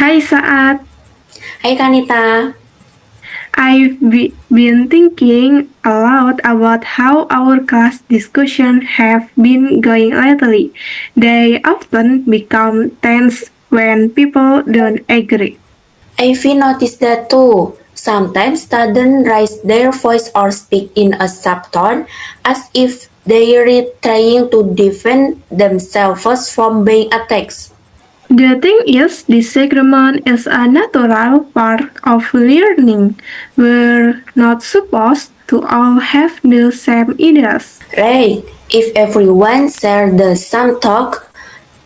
Hai Saat, Hai Kanita, I've been thinking a lot about how our class discussions have been going lately. They often become tense when people don't agree. Ivy noticed that too. Sometimes students raise their voice or speak in a subtone as if they're trying to defend themselves from being attacked. The thing is, disagreement is a natural part of learning. We're not supposed to all have the same ideas. Right, if everyone shared the same talk,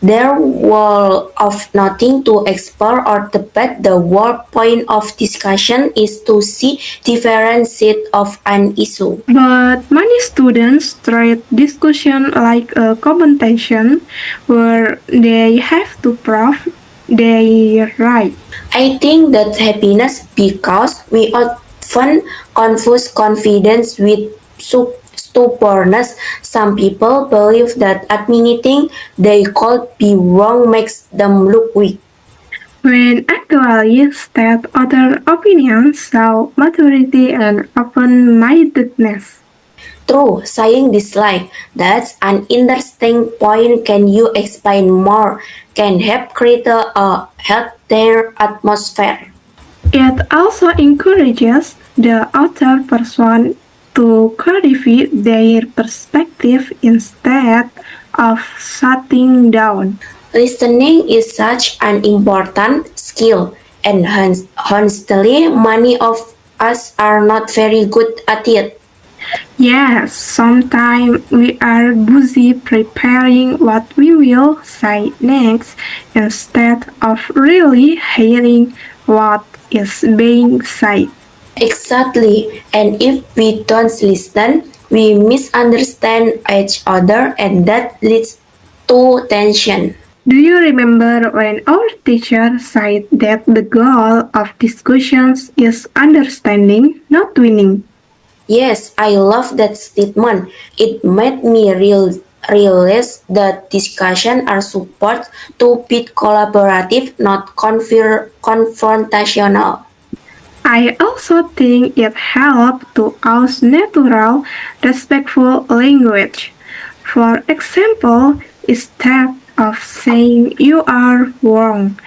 there were of nothing to explore or debate. The whole point of discussion is to see different sides of an issue. But many students treat discussion like a competition where they have to prove they're right. I think that's happiness because we often confuse confidence with stubbornness. Some people believe that admitting they could be wrong makes them look weak. When actually state other opinions show maturity and open-mindedness. True, saying this like that's an interesting point. Can you explain more? Can help create a healthier atmosphere. It also encourages the other person to clarify their perspective instead of shutting down. Listening is such an important skill, and honestly, many of us are not very good at it. Yes, sometimes we are busy preparing what we will say next instead of really hearing what is being said. Exactly, and if we don't listen, we misunderstand each other, and that leads to tension. Do you remember when our teacher said that the goal of discussions is understanding, not winning? Yes, I love that statement. It made me realize that discussion are supposed to be collaborative, not confrontational. I also think it helps to use natural, respectful language. For example, instead of saying you are wrong,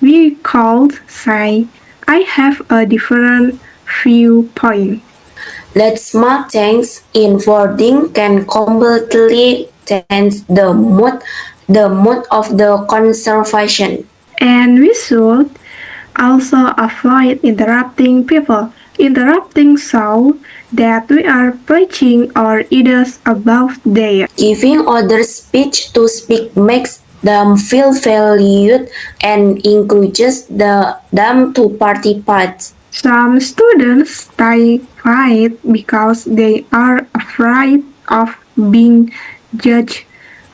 we could say I have a different viewpoint. That small change in wording can completely change the mood of the conversation. And we should also avoid interrupting people. Interrupting so that we are preaching our ideas above theirs. Giving others speech to speak makes them feel valued and encourages them to participate. Some students stay quiet because they are afraid of being judged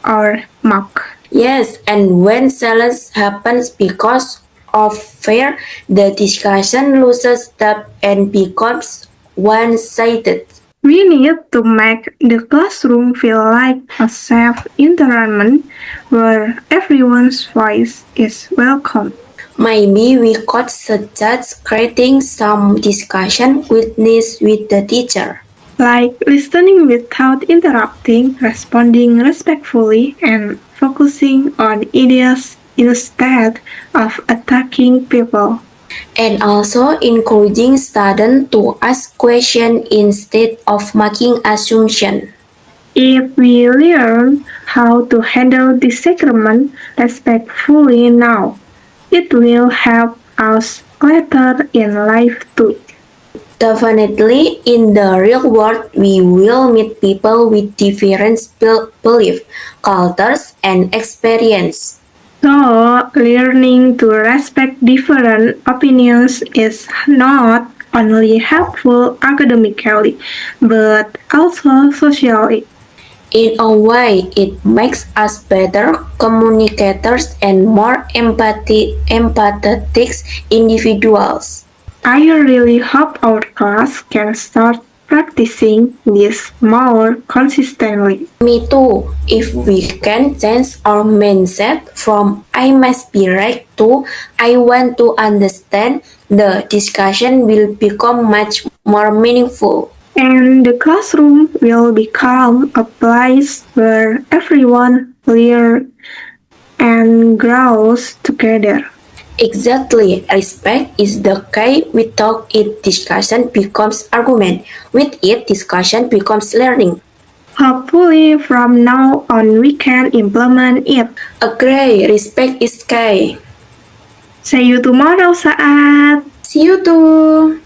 or mocked. Yes, and when silence happens because of fear, the discussion loses depth and becomes one-sided. We need to make the classroom feel like a safe environment where everyone's voice is welcome. Maybe we could suggest creating some discussion witness with the teacher. Like listening without interrupting, responding respectfully, and focusing on ideas instead of attacking people. And also encouraging students to ask questions instead of making assumptions. If we learn how to handle disagreement respectfully now, it will help us later in life too. Definitely, in the real world, we will meet people with different beliefs, cultures, and experience. So, learning to respect different opinions is not only helpful academically, but also socially. In a way, it makes us better communicators and more empathetic individuals. I really hope our class can start practicing this more consistently. Me too. If we can change our mindset from I must be right to I want to understand, the discussion will become much more meaningful. And the classroom will become a place where everyone learns and grows together. Exactly. Respect is the key. Without it, discussion becomes argument. With it, discussion becomes learning. Hopefully, from now on, we can implement it. Agree. Respect is key. See you tomorrow, Saat. See you too.